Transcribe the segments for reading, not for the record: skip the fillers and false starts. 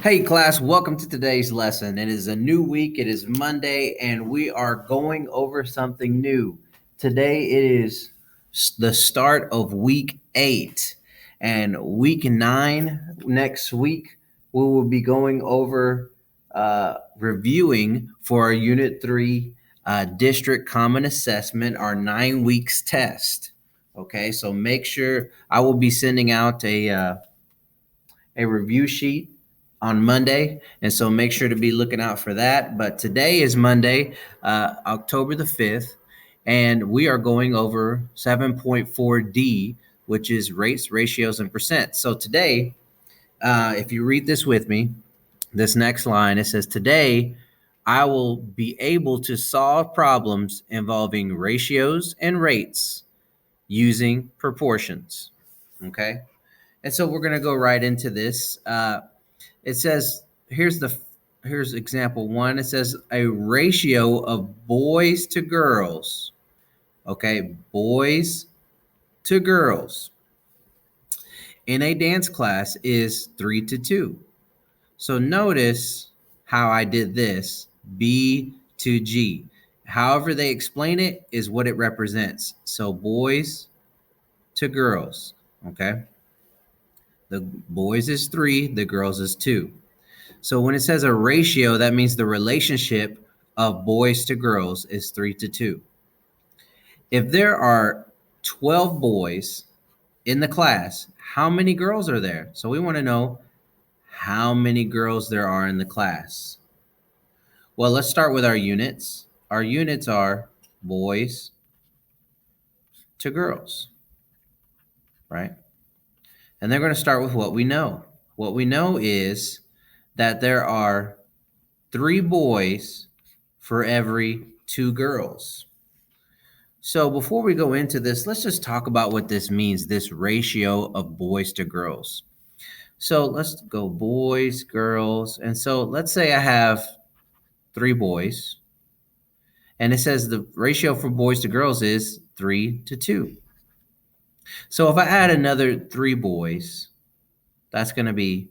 Hey, class, welcome to today's lesson. It is a new week, it is Monday, and we are going over something new. Today it is the start of week 8, and week 9 next week we will be going over reviewing for our Unit 3 District Common Assessment, our 9 weeks test. Okay, so make sure I will be sending out a review sheet on Monday. And so make sure to be looking out for that. But today is Monday, October the 5th, and we are going over 7.4D, which is rates, ratios, and percent. So today, if you read this with me, this next line, it says, today, I will be able to solve problems involving ratios and rates using proportions. Okay. And so we're going to go right into this. It says, here's example 1. It says a ratio of boys to girls. Okay, boys to girls in a dance class is 3 to 2. So notice how I did this, B to G. However they explain it is what it represents. So boys to girls, okay? The boys is 3, the girls is 2. So when it says a ratio, that means the relationship of boys to girls is 3 to 2. If there are 12 boys in the class, how many girls are there? So we want to know how many girls there are in the class. Well, let's start with our units. Our units are boys to girls, right? And they're going to start with what we know. What we know is that there are 3 boys for every 2 girls. So before we go into this, let's just talk about what this means, this ratio of boys to girls. So let's go boys, girls. And so let's say I have 3 boys, and it says the ratio for boys to girls is 3 to 2. So if I add another 3 boys, that's going to be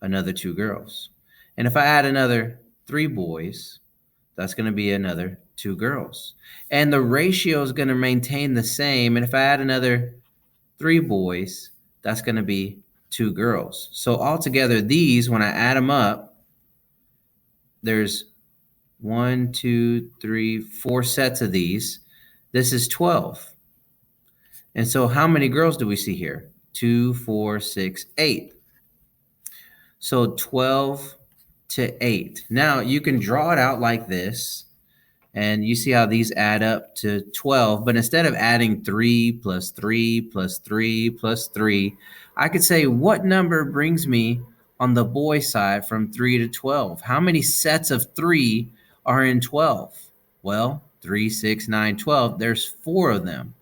another 2 girls. And if I add another 3 boys, that's going to be another 2 girls. And the ratio is going to maintain the same. And if I add another 3 boys, that's going to be 2 girls. So altogether, these, when I add them up, there's 1, 2, 3, 4 sets of these. This is 12. And so how many girls do we see here? 2, 4, 6, 8. So 12 to 8. Now you can draw it out like this, and you see how these add up to 12. But instead of adding 3 plus 3 plus 3 plus 3, I could say, what number brings me on the boy side from 3 to 12? How many sets of 3 are in 12? Well, 3, 6, 9, 12. There's 4 of them.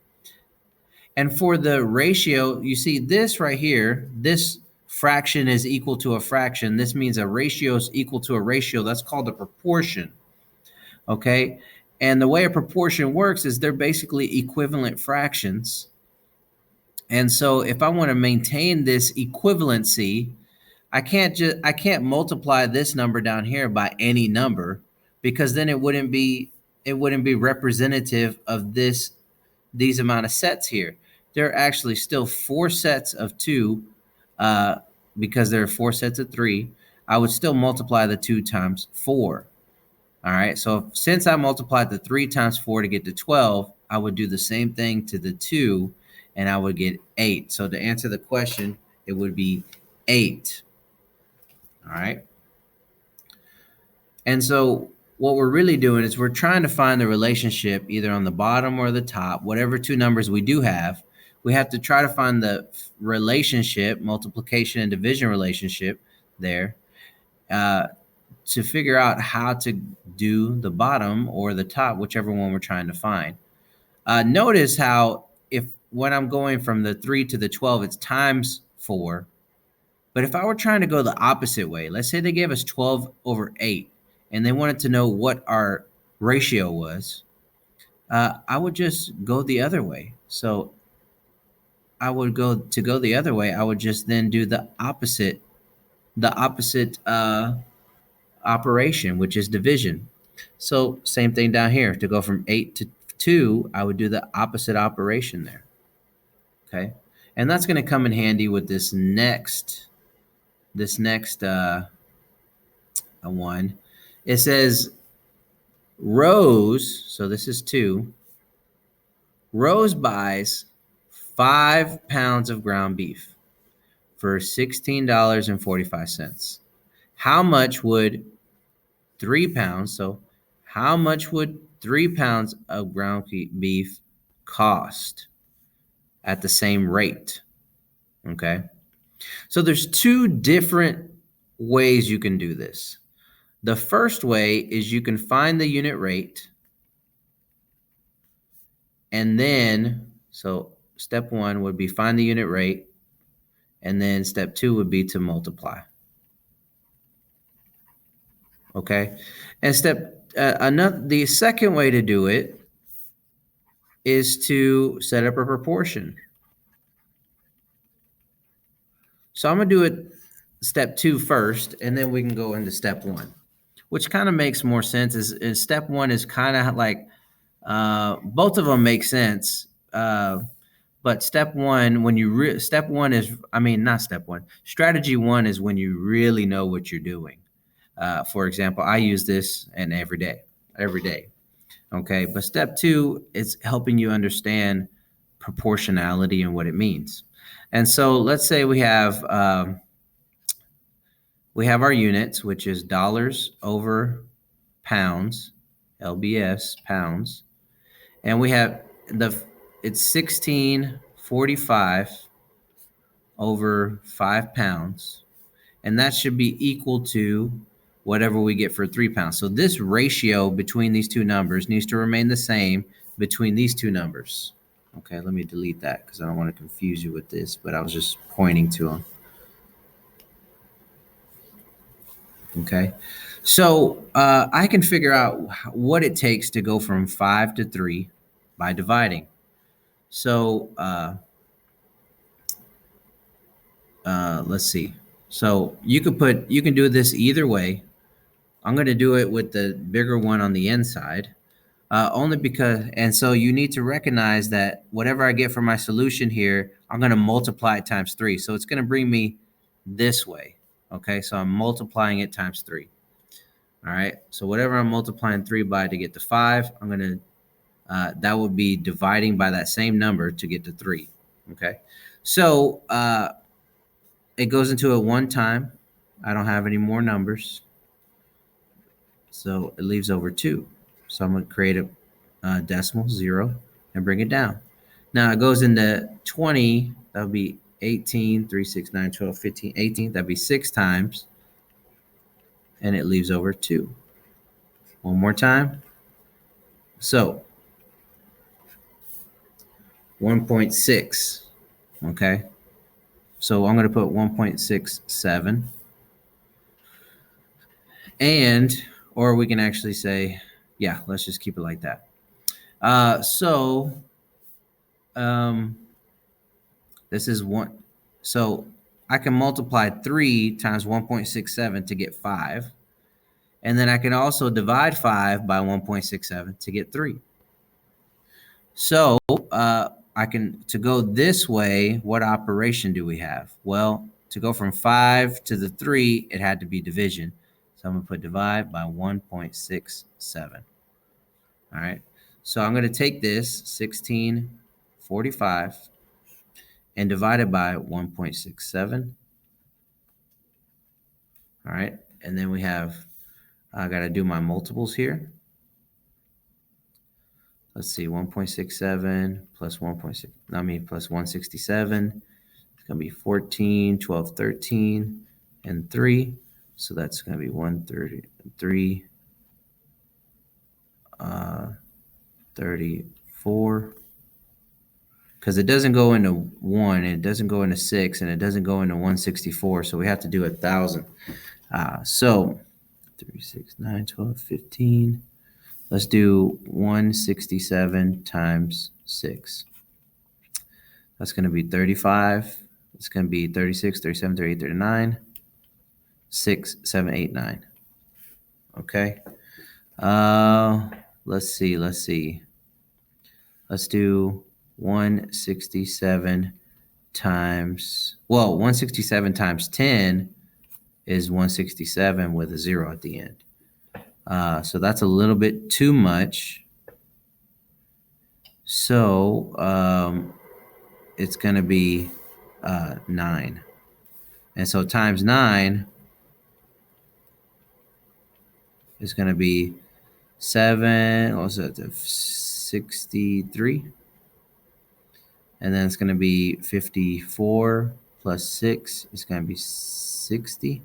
And for the ratio, you see this right here, this fraction is equal to a fraction. This means a ratio is equal to a ratio. That's called a proportion. Okay. And the way a proportion works is they're basically equivalent fractions. And so if I want to maintain this equivalency, I can't multiply this number down here by any number, because then it wouldn't be representative of these amount of sets here. There are actually still 4 sets of 2, because there are 4 sets of 3. I would still multiply the 2 times 4. All right, so since I multiplied the 3 times 4 to get to 12, I would do the same thing to the 2, and I would get 8. So to answer the question, it would be 8. All right. And so what we're really doing is we're trying to find the relationship either on the bottom or the top, whatever 2 numbers we do have. We have to try to find the relationship, multiplication and division relationship there, to figure out how to do the bottom or the top, whichever one we're trying to find. Notice how when I'm going from the 3 to the 12, it's times 4. But if I were trying to go the opposite way, let's say they gave us 12 over 8, and they wanted to know what our ratio was, I would just go the other way. So I would go the other way, I would just then do the opposite the opposite operation, which is division. So same thing down here. To go from 8 to 2, I would do the opposite operation there. Okay. And that's going to come in handy with this next one. It says Rose, so this is 2. Rose buys 5 pounds of ground beef for $16.45. How much would 3 pounds, so how much would 3 pounds of ground beef cost at the same rate? Okay. So there's 2 different ways you can do this. The first way is you can find the unit rate, and then, so step 1 would be find the unit rate, and then step 2 would be to multiply. Okay. And the second way to do it is to set up a proportion. So I'm going to do it step 2 first, and then we can go into step 1, which kind of makes more sense. Is step 1 is kind of like both of them make sense. But step 1, step 1 is, not step 1. Strategy 1 is when you really know what you're doing. For example, I use this every day. Okay. But step 2 is helping you understand proportionality and what it means. And so let's say we have our units, which is dollars over pounds, LBS, pounds. And we have it's 1645 over 5 pounds. And that should be equal to whatever we get for 3 pounds. So this ratio between these two numbers needs to remain the same between these two numbers. Okay, let me delete that because I don't want to confuse you with this, but I was just pointing to them. Okay, so I can figure out what it takes to go from 5 to 3 by dividing. So let's see. So you can do this either way. I'm going to do it with the bigger one on the inside, only because, and so you need to recognize that whatever I get from my solution here, I'm going to multiply it times 3. So it's going to bring me this way. Okay, so I'm multiplying it times 3. All right, so whatever I'm multiplying 3 by to get to 5, I'm going to, that would be dividing by that same number to get to 3. Okay, so it goes into a 1 time. I don't have any more numbers. So it leaves over 2. So I'm going to create a decimal 0 and bring it down. Now it goes into 20. That would be 18, 3, 6, 9, 12, 15, 18. That'd be 6 times. And it leaves over 2. One more time. So 1.6. Okay. So I'm going to put 1.67. Or we can actually say, yeah, let's just keep it like that. This is 1. So I can multiply 3 times 1.67 to get 5. And then I can also divide 5 by 1.67 to get 3. So to go this way, what operation do we have? Well, to go from 5 to the 3, it had to be division. So I'm going to put divide by 1.67. All right. So I'm going to take this 1645 and divide it by 1.67. All right. And then we have, I got to do my multiples here. Let's see, 1.67 plus 167. It's going to be 14, 12, 13, and 3. So that's going to be 133, 34. Because it doesn't go into 1, and it doesn't go into 6, and it doesn't go into 164. So we have to do 1,000. So 3, 6, 9, 12, 15. Let's do 167 times 6. That's going to be 35. It's going to be 36, 37, 38, 39. 6, 7, 8, 9. Okay. Let's see. Let's do 167 times, 167 times 10 is 167 with a 0 at the end. So that's a little bit too much. So it's going to be 9. And so times 9 is going to be 7, what's that, 63? And then it's going to be 54 plus 6 is going to be 60.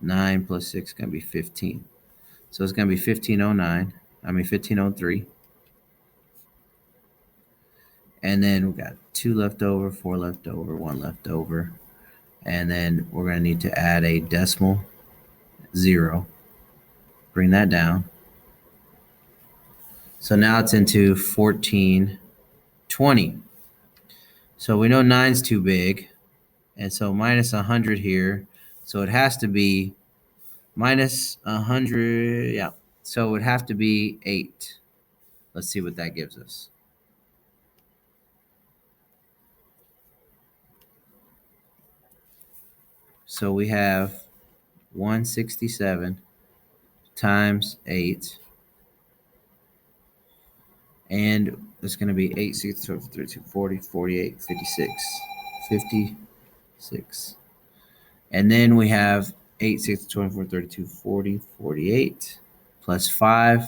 9 plus 6 is going to be 15. So it's going to be 1503. And then we got 2 left over, 4 left over, 1 left over. And then we're going to need to add a decimal 0. Bring that down. So now it's into 1420. So we know 9's too big. And so minus 100 here. So it has to be minus 100. Yeah. So it would have to be 8. Let's see what that gives us. So we have 167 times 8. And it's going to be 8, 6, 12, 32, 40, 48, 56. 56. And then we have 8, 6, 24, 32, 40, 48. Plus 5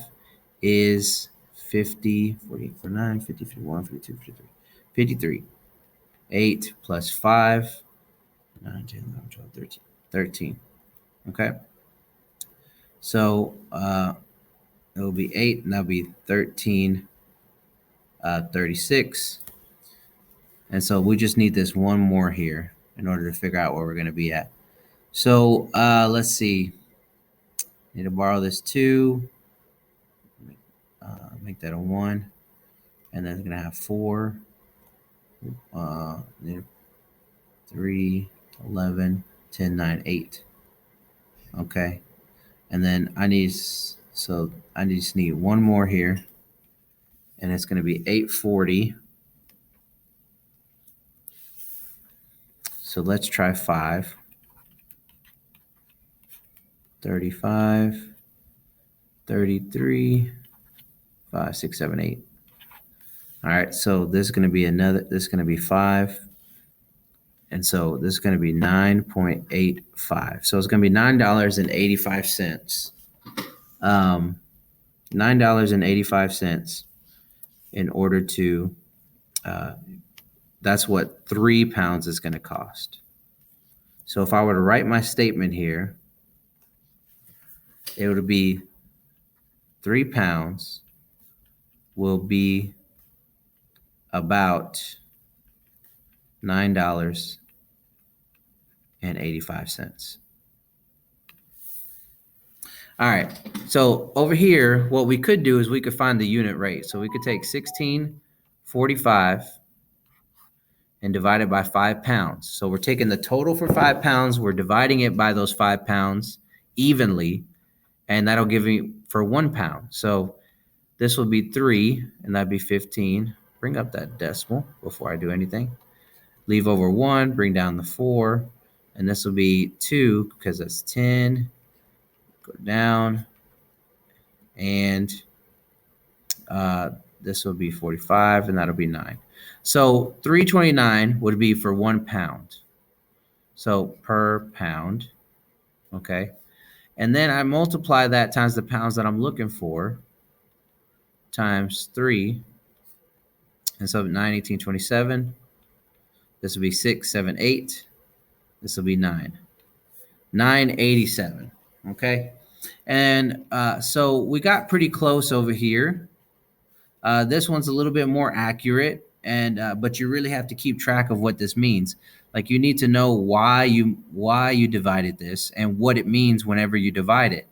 is 50, 48, 49, 50, 51, 52, 53. 53. 8 plus 5, 9, 10, 11, 12, 13. 13. Okay. So it will be 8, and that'll be 13, 36. And so we just need this one more here in order to figure out where we're going to be at. So let's see. Need to borrow this 2. Make that a 1. And then it's going to have 4. 3, 11, 10, 9, 8. Okay. And then I just need one more here. And it's going to be 840. So let's try 5. 35, 33, 5, 6, 7, 8. All right, so this is going to be this is going to be 5. And so this is going to be 9.85. So it's going to be $9.85. $9.85 in order to, that's what 3 pounds is going to cost. So if I were to write my statement here, it would be 3 pounds will be about $9.85. All right. So over here, what we could do is we could find the unit rate. So we could take 1645 and divide it by 5 pounds. So we're taking the total for 5 pounds. We're dividing it by those 5 pounds evenly. And that'll give me for 1 pound. So this will be 3, and that'd be 15. Bring up that decimal before I do anything. Leave over 1, bring down the 4, and this will be 2 because that's 10. Go down, and this will be 45, and that'll be 9. So 329 would be for 1 pound. So per pound, okay? And then I multiply that times the pounds that I'm looking for times 3. And so 9, 18, 27. This will be 6, 7, 8. This will be 9. 987. Okay. And so we got pretty close over here. This one's a little bit more accurate, and but you really have to keep track of what this means. Like you need to know why you divided this and what it means whenever you divide it.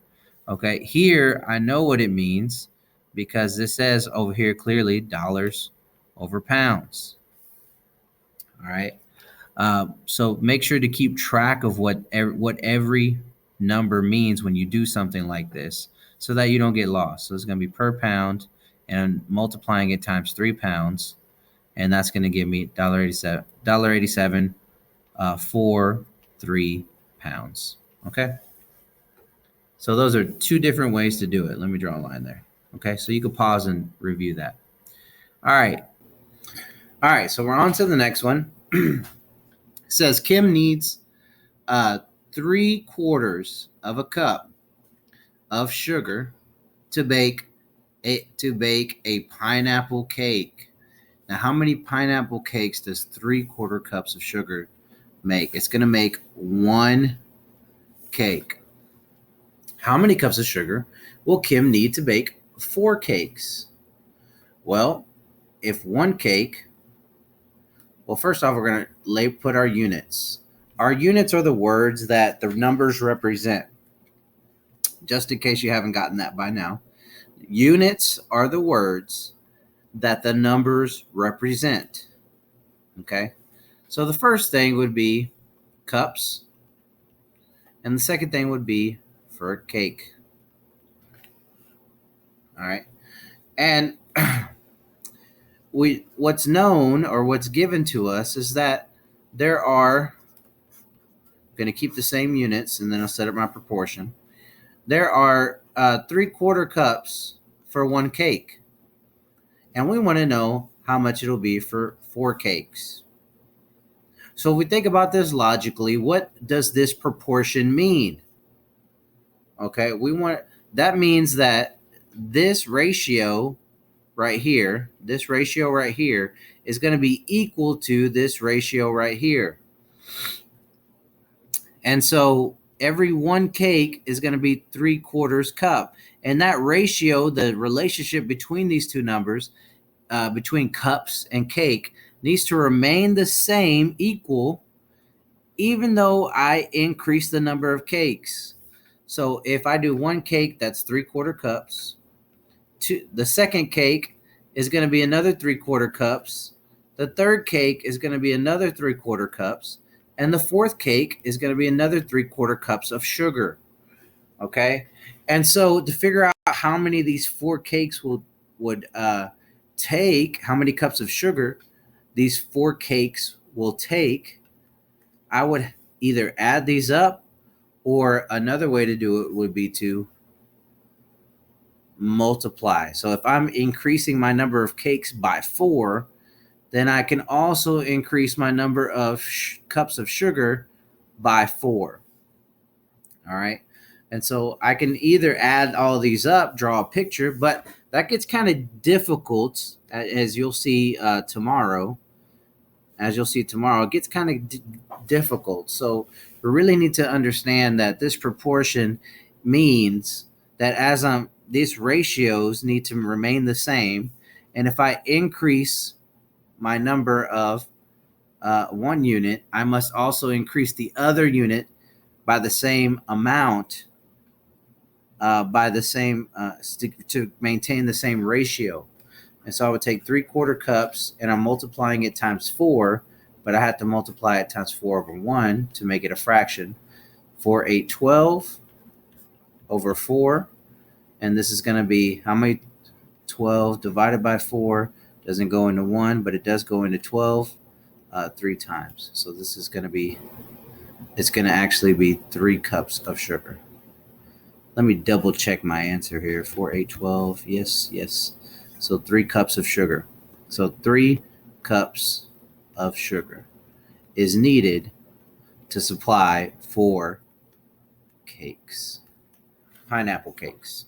Okay. Here I know what it means because this says over here clearly dollars over pounds. All right. So make sure to keep track of what every number means when you do something like this, so that you don't get lost. So it's going to be per pound, and multiplying it times 3 pounds, and that's going to give me $1.87 for 3 pounds. Okay. So those are two different ways to do it. Let me draw a line there. Okay. So you can pause and review that. All right. All right. So we're on to the next one. It says Kim needs 3/4 of a cup of sugar to bake a pineapple cake. Now, how many pineapple cakes does 3/4 cups of sugar make? It's going to make 1 cake. How many cups of sugar will Kim need to bake 4 cakes? Well, if 1 cake, well, first off, we're going to put our units. Our units are the words that the numbers represent. Just in case you haven't gotten that by now, units are the words that the numbers represent. Okay? So the first thing would be cups, and the second thing would be for a cake. All right? And what's known or what's given to us is that there are, I'm going to keep the same units, and then I'll set up my proportion. There are 3/4 cups for 1 cake. And we want to know how much it'll be for 4 cakes. So if we think about this logically, what does this proportion mean? Okay, that means that this ratio right here is going to be equal to this ratio right here. And so every 1 cake is going to be 3/4 cup. And that ratio, the relationship between these two numbers, between cups and cake, needs to remain the same, equal, even though I increase the number of cakes. So if I do 1 cake, that's 3/4 cups. The second cake is going to be another 3/4 cups. The third cake is going to be another 3/4 cups. And the fourth cake is going to be another 3/4 cups of sugar. Okay? And so to figure out how many of these 4 cakes would take, how many cups of sugar these 4 cakes will take, I would either add these up, or another way to do it would be to multiply. So if I'm increasing my number of cakes by 4, then I can also increase my number of cups of sugar by 4. All right. And so I can either add all these up, draw a picture, but that gets kind of difficult, as you'll see tomorrow. As you'll see tomorrow, it gets kind of difficult. So we really need to understand that this proportion means that these ratios need to remain the same. And if I increase my number of 1 unit, I must also increase the other unit by the same amount, to maintain the same ratio. And so I would take 3/4 cups, and I'm multiplying it times 4, but I have to multiply it times 4/1 to make it a fraction. 4, 8, 12 over 4. And this is going to be how many? 12 divided by 4 doesn't go into 1, but it does go into 12 3 times. So this is going to be, it's going to actually be 3 cups of sugar. Let me double check my answer here. 4, 8, 12. Yes. So 3 cups of sugar. So 3 cups of sugar is needed to supply 4 cakes, pineapple cakes.